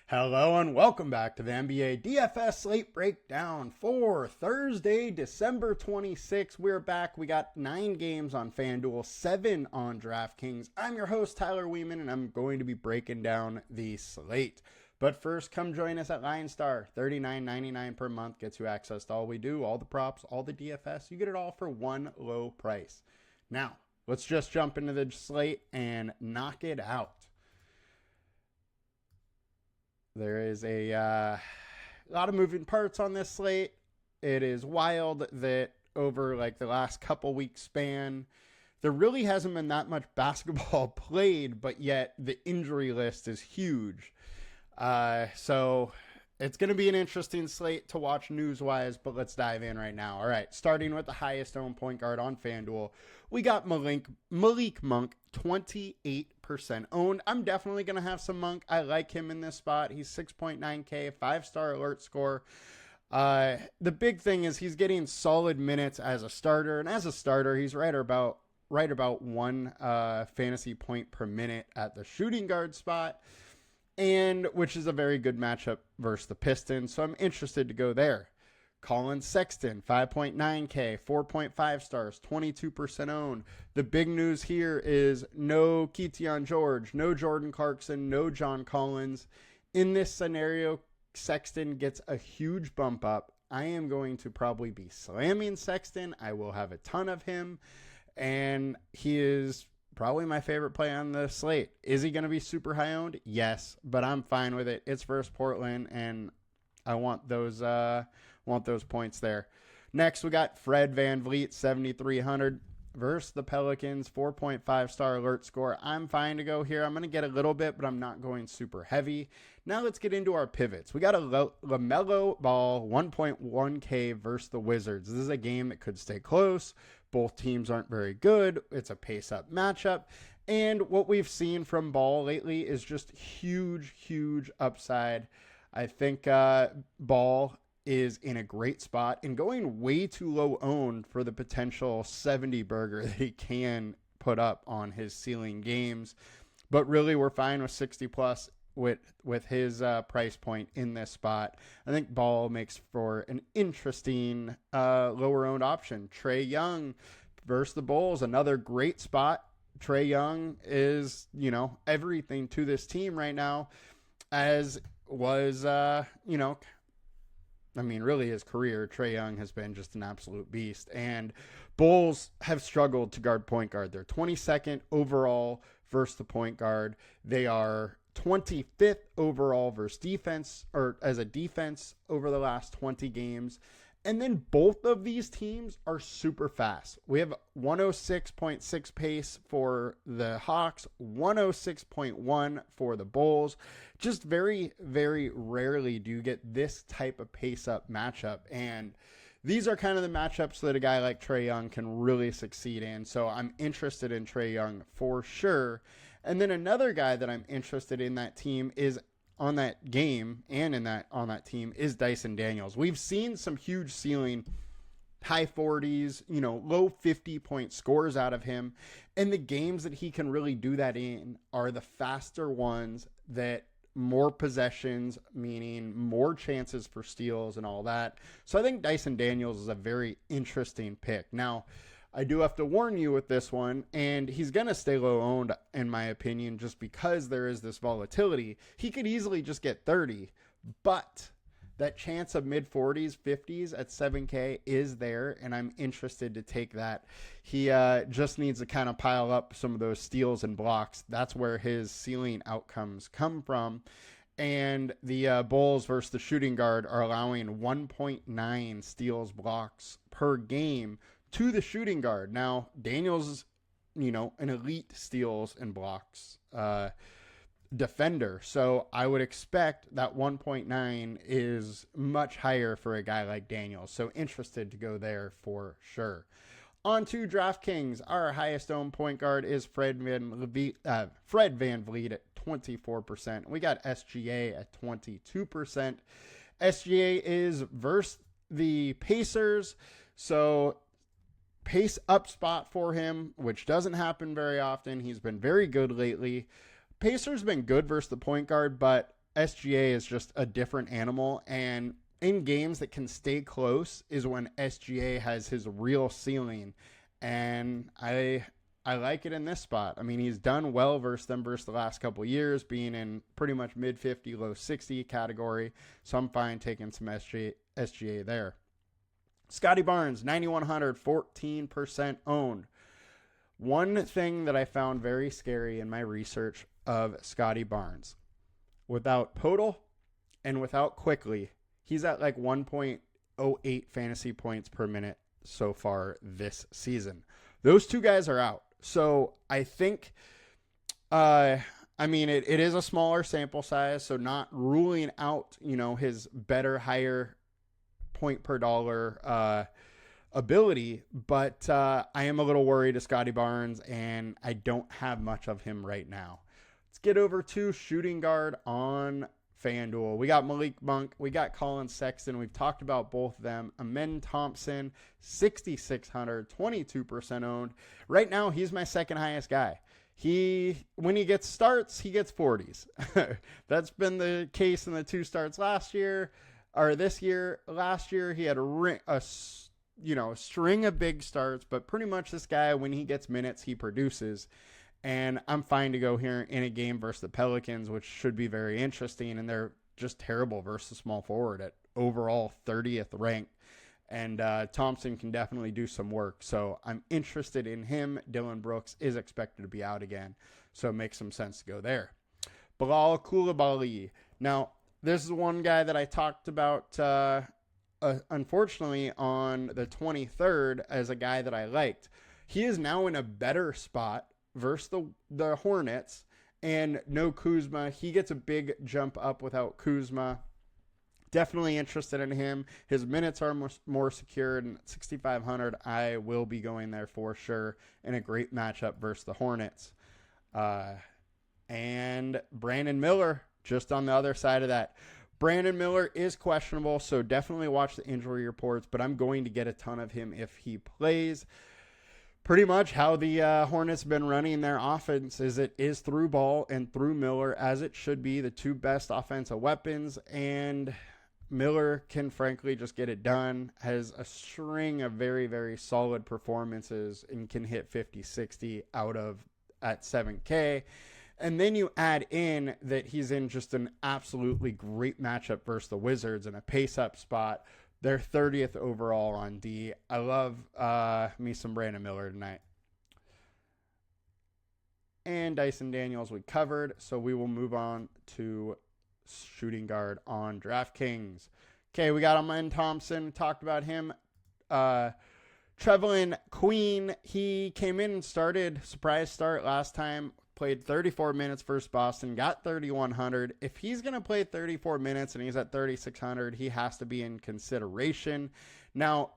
Hello and welcome back to the NBA DFS Slate Breakdown for Thursday, December 26th. We're back. We got 9 games on FanDuel, 7 on Draftkings. I'm your host, Tyler Wiemann, and I'm going to be breaking down the slate. But first, come join us at LionStar. $39.99 per month gets you access to all we do, all the props, all the DFS. You get it all for one low price. Now, let's just jump into the slate and knock it out. There is a lot of moving parts on this slate. It is wild that over like the last couple weeks span, there really hasn't been that much basketball played, but yet the injury list is huge. So it's going to be an interesting slate to watch news-wise, but let's dive in right now. All right, starting with the highest owned point guard on FanDuel, we got Malik Monk, 28% owned. I'm definitely going to have some Monk. I like him in this spot. He's 6.9K, 5-star alert score. The big thing is he's getting solid minutes as a starter, and as a starter, he's right about one fantasy point per minute at the shooting guard spot, and which is a very good matchup versus the Pistons, so I'm interested to go there. Colin Sexton, 5.9K, 4.5 stars, 22% owned. The big news here is no Keaton George, no Jordan Clarkson, no John Collins. In this scenario, Sexton gets a huge bump up. I am going to probably be slamming Sexton. I will have a ton of him, and he is probably my favorite play on the slate. Is he going to be super high owned? Yes, but I'm fine with it. It's versus Portland, and I want those points there. Next, we got Fred VanVleet, 7,300 versus the Pelicans, 4.5-star alert score. I'm fine to go here. I'm going to get a little bit, but I'm not going super heavy. Now let's get into our pivots. We got a LaMelo Ball, 1.1K versus the Wizards. This is a game that could stay close. Both teams aren't very good. It's a pace-up matchup. And what we've seen from Ball lately is just huge upside. I think Ball is in a great spot and going way too low owned for the potential 70 burger that he can put up on his ceiling games. But really, we're fine with 60 plus with his price point in this spot. I think Ball makes for an interesting lower owned option. Trae Young versus the Bulls, another great spot. Trae Young is, everything to this team right now, as was, really his career. Trae Young has been just an absolute beast. And Bulls have struggled to guard point guard. They're 22nd overall versus the point guard. They are 25th overall versus defense, or as a defense over the last 20 games. And then both of these teams are super fast. We have 106.6 pace for the Hawks, 106.1 for the Bulls. Just very, very rarely do you get this type of pace up matchup. And these are kind of the matchups that a guy like Trae Young can really succeed in. So I'm interested in Trae Young for sure. And then another guy that I'm interested in that team is on that game and on that team is Dyson Daniels. We've seen some huge ceiling, high 40s, low 50-point scores out of him. And the games that he can really do that in are the faster ones that more possessions, meaning more chances for steals and all that. So I think Dyson Daniels is a very interesting pick. Now, I do have to warn you with this one, and he's going to stay low owned, in my opinion, just because there is this volatility. He could easily just get 30, but that chance of mid 40s, 50s at 7K is there, and I'm interested to take that. He just needs to kind of pile up some of those steals and blocks. That's where his ceiling outcomes come from. And the Bulls versus the shooting guard are allowing 1.9 steals blocks per game to the shooting guard. Now, Daniels is, an elite steals and blocks defender. So I would expect that 1.9 is much higher for a guy like Daniels. So interested to go there for sure. On to DraftKings. Our highest owned point guard is Fred VanVleet at 24%. We got SGA at 22%. SGA is versus the Pacers. So pace up spot for him, which doesn't happen very often. He's been very good lately. Pacers been good versus the point guard, but SGA is just a different animal, and in games that can stay close is when SGA has his real ceiling, and I like it in this spot. I mean, he's done well versus them versus the last couple of years, being in pretty much mid 50, low 60 category, so I'm fine taking some SGA there. Scotty Barnes, 9,100, 14% owned. One thing that I found very scary in my research of Scotty Barnes, without Podol and without Quickly, he's at like 1.08 fantasy points per minute so far this season. Those two guys are out. So I think, it is a smaller sample size, so not ruling out, his better, higher point per dollar ability, but I am a little worried of Scotty Barnes, and I don't have much of him right now. Let's get over to shooting guard on FanDuel. We got Malik Monk. We got Colin Sexton. We've talked about both of them. Amen Thompson, 6,600, 22% owned. Right now, he's my second highest guy. When he gets starts, he gets 40s. That's been the case in the 2 starts last year. Last year, he had a string of big starts, but pretty much this guy, when he gets minutes, he produces. And I'm fine to go here in a game versus the Pelicans, which should be very interesting. And they're just terrible versus small forward at overall 30th ranked. And Thompson can definitely do some work. So I'm interested in him. Dylan Brooks is expected to be out again, so it makes some sense to go there. Bilal Coulibaly. Now, this is one guy that I talked about, unfortunately, on the 23rd as a guy that I liked. He is now in a better spot versus the Hornets, and no Kuzma. He gets a big jump up without Kuzma. Definitely interested in him. His minutes are more secured, and at 6,500, I will be going there for sure in a great matchup versus the Hornets. And Brandon Miller, just on the other side of that. Brandon Miller is questionable, so definitely watch the injury reports, but I'm going to get a ton of him if he plays. Pretty much how the Hornets have been running their offense is it is through Ball and through Miller, as it should be, the two best offensive weapons, and Miller can frankly just get it done, has a string of very, very solid performances and can hit 50, 60 at 7K. And then you add in that he's in just an absolutely great matchup versus the Wizards in a pace-up spot. They're 30th overall on D. I love me some Brandon Miller tonight. And Dyson Daniels we covered, so we will move on to shooting guard on DraftKings. Okay, we got Amen Thompson. Talked about him. Trevelin Queen, he came in and started, surprise start last time. Played 34 minutes versus Boston, got 3,100. If he's going to play 34 minutes and he's at 3,600, he has to be in consideration. Now,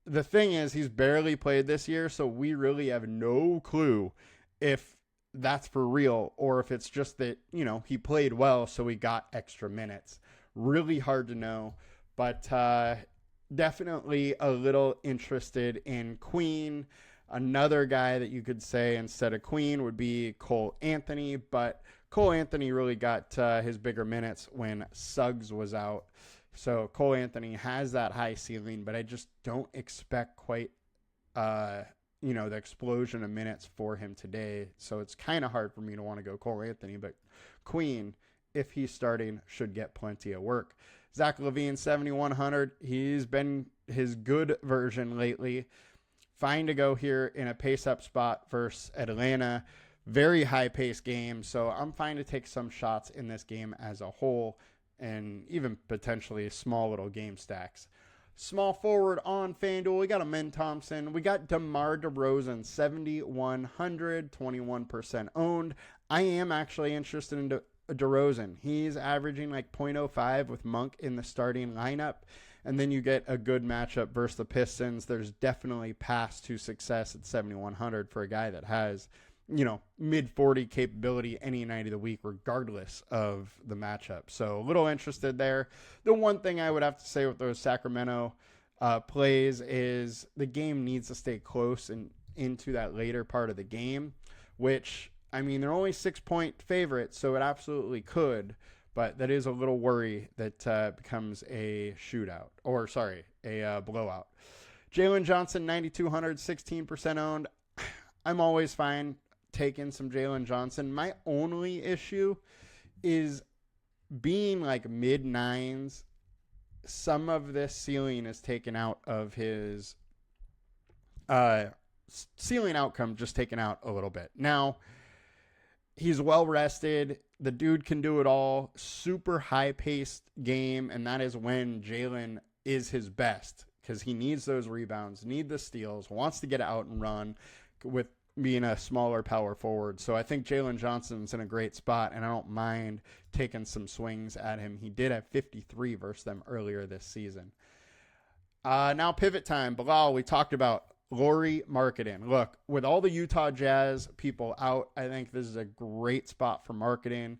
the thing is, he's barely played this year, so we really have no clue if that's for real or if it's just that, he played well, so he got extra minutes. Really hard to know, but definitely a little interested in Queen. Another guy that you could say instead of Queen would be Cole Anthony, but Cole Anthony really got his bigger minutes when Suggs was out. So Cole Anthony has that high ceiling, but I just don't expect quite, the explosion of minutes for him today. So it's kind of hard for me to want to go Cole Anthony, but Queen, if he's starting, should get plenty of work. Zach LaVine, 7,100. He's been his good version lately. Fine to go here in a pace-up spot versus Atlanta. Very high-paced game, so I'm fine to take some shots in this game as a whole and even potentially small little game stacks. Small forward on FanDuel, we got Amen Thompson. We got DeMar DeRozan, 7,100, 21% owned. I am actually interested in DeRozan. He's averaging like 0.05 with Monk in the starting lineup. And then you get a good matchup versus the Pistons. There's definitely path to success at 7,100 for a guy that has, mid-40 capability any night of the week, regardless of the matchup. So a little interested there. The one thing I would have to say with those Sacramento plays is the game needs to stay close and into that later part of the game, which, they're only 6-point favorites, so it absolutely could. But that is a little worry that becomes a shootout. Or, sorry, a blowout. Jalen Johnson, 9,200, 16% owned. I'm always fine taking some Jalen Johnson. My only issue is being like mid-nines. Some of this ceiling is taken out of his ceiling outcome, just taken out a little bit. Now, he's well rested. The dude can do it all. Super high-paced game, and that is when Jalen is his best because he needs those rebounds, need the steals, wants to get out and run with being a smaller power forward. So I think Jalen Johnson's in a great spot, and I don't mind taking some swings at him. He did have 53 versus them earlier this season. Now pivot time. Bilal, we talked about Lauri Markkanen. Look, with all the Utah Jazz people out, I think this is a great spot for Markkanen.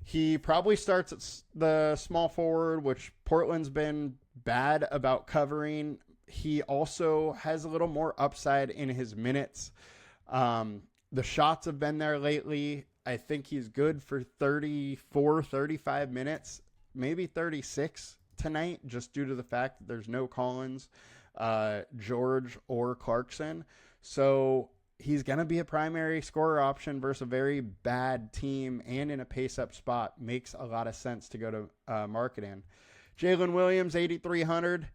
He probably starts at the small forward, which Portland's been bad about covering. He also has a little more upside in his minutes. The shots have been there lately. I think he's good for 34, 35 minutes, maybe 36 tonight, just due to the fact that there's no Collins, George, or Clarkson. So he's going to be a primary scorer option versus a very bad team and in a pace-up spot. Makes a lot of sense to go to Markkanen. Jalen Williams, 8,300.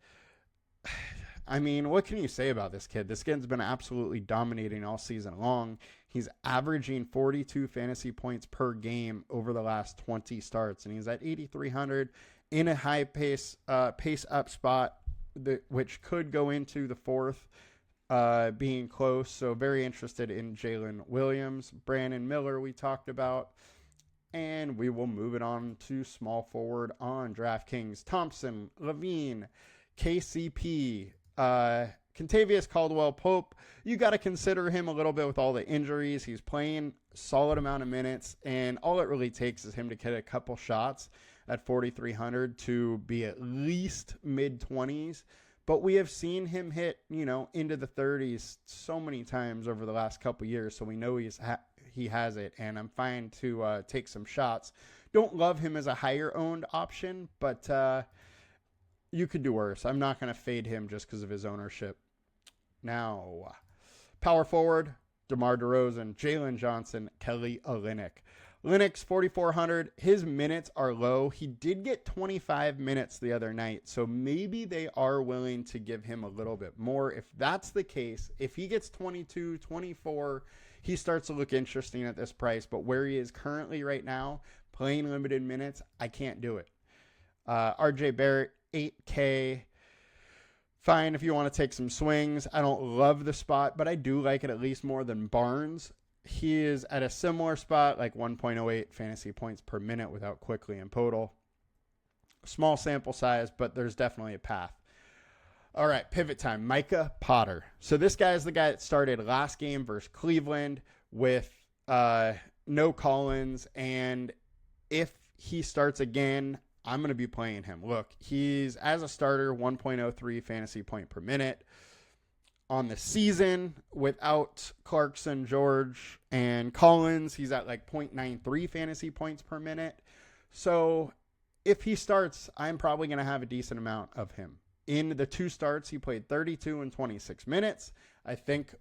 I mean, what can you say about this kid? This kid's been absolutely dominating all season long. He's averaging 42 fantasy points per game over the last 20 starts, and he's at 8,300 in a high pace up spot, which could go into the fourth, being close. So very interested in Jalen Williams. Brandon Miller we talked about. And we will move it on to small forward on DraftKings. Thompson, Levine, KCP, Kentavious Caldwell-Pope. You got to consider him a little bit with all the injuries. He's playing a solid amount of minutes, and all it really takes is him to get a couple shots at 4,300 to be at least mid-20s. But we have seen him hit, into the 30s so many times over the last couple years, so we know he has it, and I'm fine to take some shots. Don't love him as a higher-owned option, but you could do worse. I'm not going to fade him just because of his ownership. Now, power forward, DeMar DeRozan, Jalen Johnson, Kelly Olynyk. Linux, 4,400. His minutes are low. He did get 25 minutes the other night, so maybe they are willing to give him a little bit more. If that's the case, if he gets 22, 24, he starts to look interesting at this price. But where he is currently right now, playing limited minutes, I can't do it. RJ Barrett, 8K. Fine if you want to take some swings. I don't love the spot, but I do like it at least more than Barnes. He is at a similar spot, like 1.08 fantasy points per minute without Quickly and Podol. Small sample size, but there's definitely a path. All right, pivot time. Micah Potter. So this guy is the guy that started last game versus Cleveland with no Collins, and if he starts again, I'm going to be playing him. Look, he's, as a starter, 1.03 fantasy point per minute. On the season, without Clarkson, George, and Collins, he's at like 0.93 fantasy points per minute. So if he starts, I'm probably going to have a decent amount of him. In the two starts, he played 32 and 26 minutes. I think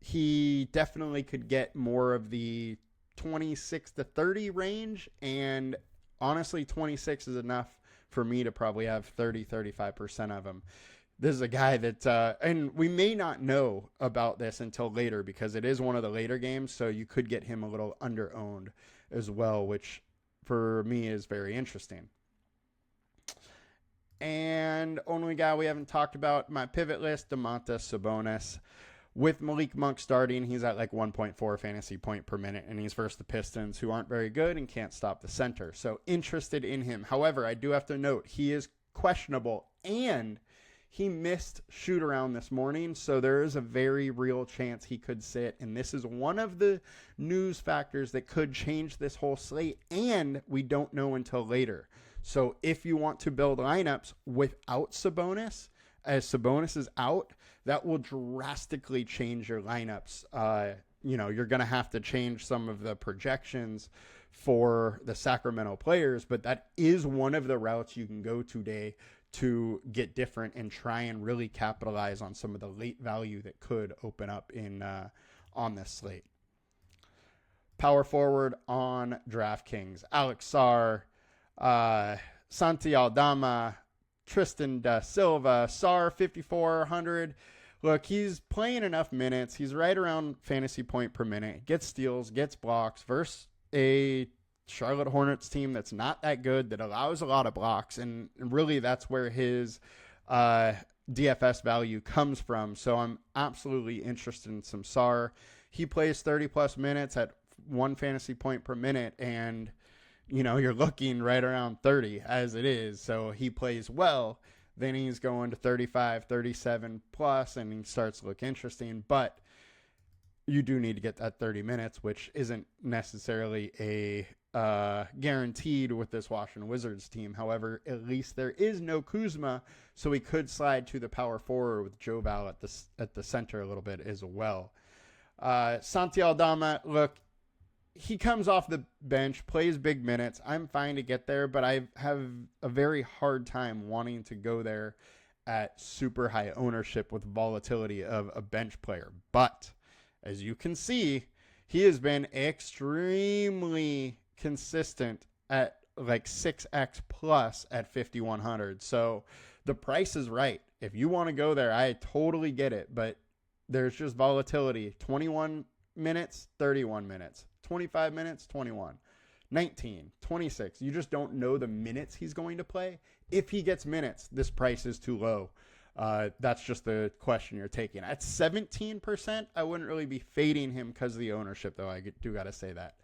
he definitely could get more of the 26 to 30 range, and honestly, 26 is enough for me to probably have 30, 35% of him. This is a guy that, and we may not know about this until later because it is one of the later games, so you could get him a little under-owned as well, which for me is very interesting. And only guy we haven't talked about, my pivot list, Domantas Sabonis. With Malik Monk starting, he's at like 1.4 fantasy point per minute, and he's versus the Pistons, who aren't very good and can't stop the center. So interested in him. However, I do have to note, he is questionable, and he missed shoot around this morning, so there is a very real chance he could sit, and this is one of the news factors that could change this whole slate, and we don't know until later. So if you want to build lineups without Sabonis, as Sabonis is out, that will drastically change your lineups. You're going to have to change some of the projections for the Sacramento players, but that is one of the routes you can go today to get different and try and really capitalize on some of the late value that could open up in on this slate. Power forward on DraftKings: Alex Sarr, Santi Aldama, Tristan da Silva. Sarr 5,400. Look, he's playing enough minutes. He's right around fantasy point per minute. Gets steals, gets blocks versus a Charlotte Hornets team that's not that good, that allows a lot of blocks. And really that's where his DFS value comes from. So I'm absolutely interested in some Sarr. He plays 30 plus minutes at 1 fantasy point per minute, and you're looking right around 30 as it is. So he plays well. Then he's going to 35, 37 plus, and he starts to look interesting. But you do need to get that 30 minutes, which isn't necessarily a guaranteed with this Washington Wizards team. However, at least there is no Kuzma, so he could slide to the power forward with Joe Val at the center a little bit as well. Santi Aldama, look, he comes off the bench, plays big minutes. I'm fine to get there, but I have a very hard time wanting to go there at super high ownership with volatility of a bench player. But as you can see, he has been extremely consistent at like 6x plus at 5,100. So the price is right. If you want to go there, I totally get it, but there's just volatility. 21 minutes, 31 minutes. 25 minutes, 21, 19, 26. You just don't know the minutes he's going to play. If he gets minutes, this price is too low. That's just the question you're taking. At 17%, I wouldn't really be fading him because of the ownership, though. I do got to say that.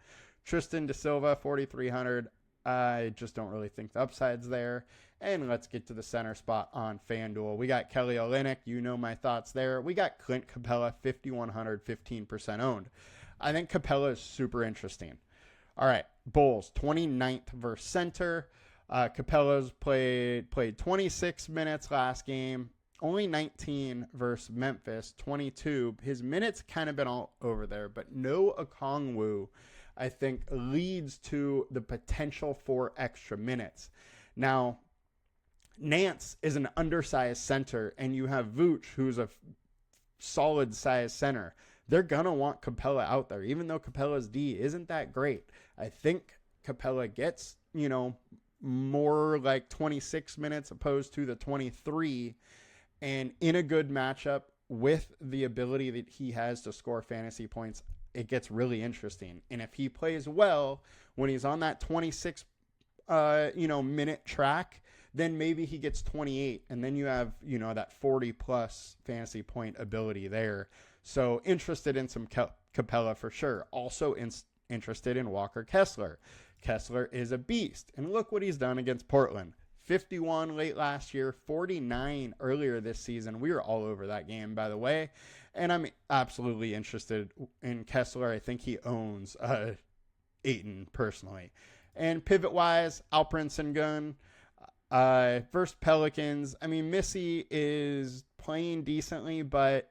Tristan da Silva, 4,300. I just don't really think the upside's there. And let's get to the center spot on FanDuel. We got Kelly Olynyk. You know my thoughts there. We got Clint Capella, 5,100, 15% owned. I think Capella is super interesting. All right, Bulls, 29th versus center. Capella's played 26 minutes last game, only 19 versus Memphis, 22. His minutes kind of been all over there, but no Okongwu, I think, leads to the potential for extra minutes. Now, Nance is an undersized center, and you have Vooch, who's a solid size center. They're going to want Capella out there, even though Capella's D isn't that great. I think Capella gets, more like 26 minutes opposed to the 23. And in a good matchup with the ability that he has to score fantasy points, it gets really interesting. And if he plays well when he's on that 26, minute track, then maybe he gets 28. And then you have, that 40 plus fantasy point ability there. So interested in some Capella for sure. Also interested in Walker Kessler. Kessler is a beast. And look what he's done against Portland. 51 late last year, 49 earlier this season. We were all over that game, by the way. And I'm absolutely interested in Kessler. I think he owns Ayton personally. And pivot-wise, Alperen Sengun versus Pelicans. I mean, Missy is playing decently, but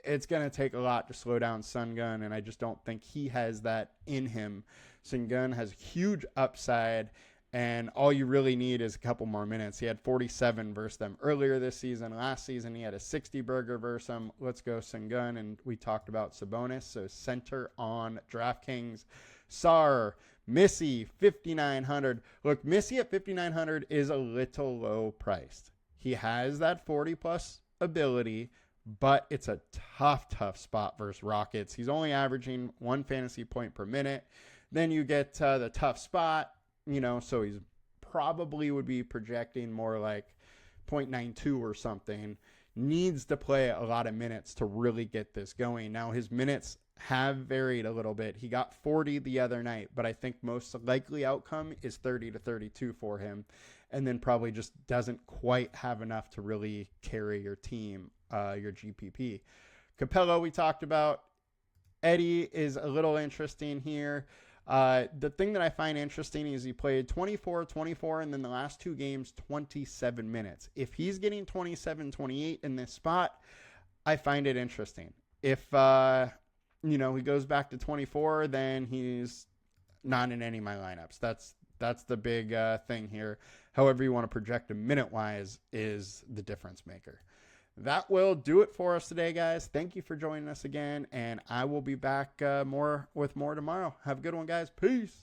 it's going to take a lot to slow down Sengun, and I just don't think he has that in him. Sengun has huge upside, and all you really need is a couple more minutes. He had 47 versus them earlier this season. Last season, he had a 60 burger versus them. Let's go Sengun, and we talked about Sabonis, so center on DraftKings. Sarr, Missy, 5,900. Look, Missy at 5,900 is a little low priced. He has that 40-plus ability, but it's a tough spot versus Rockets. He's only averaging 1 fantasy point per minute. Then you get the tough spot, so he's probably would be projecting more like 0.92 or something. Needs to play a lot of minutes to really get this going. Now, his minutes have varied a little bit. He got 40 the other night, but I think most likely outcome is 30 to 32 for him, and then probably just doesn't quite have enough to really carry your team, your GPP. Capella, we talked about. Eddie is a little interesting here. The thing that I find interesting is he played 24, and then the last 2 games, 27 minutes. If he's getting 27, 28 in this spot, I find it interesting. If, he goes back to 24, then he's not in any of my lineups. That's the big thing here. However you want to project him minute-wise is the difference maker. That will do it for us today, guys. Thank you for joining us again, and I will be back with more tomorrow. Have a good one, guys. Peace.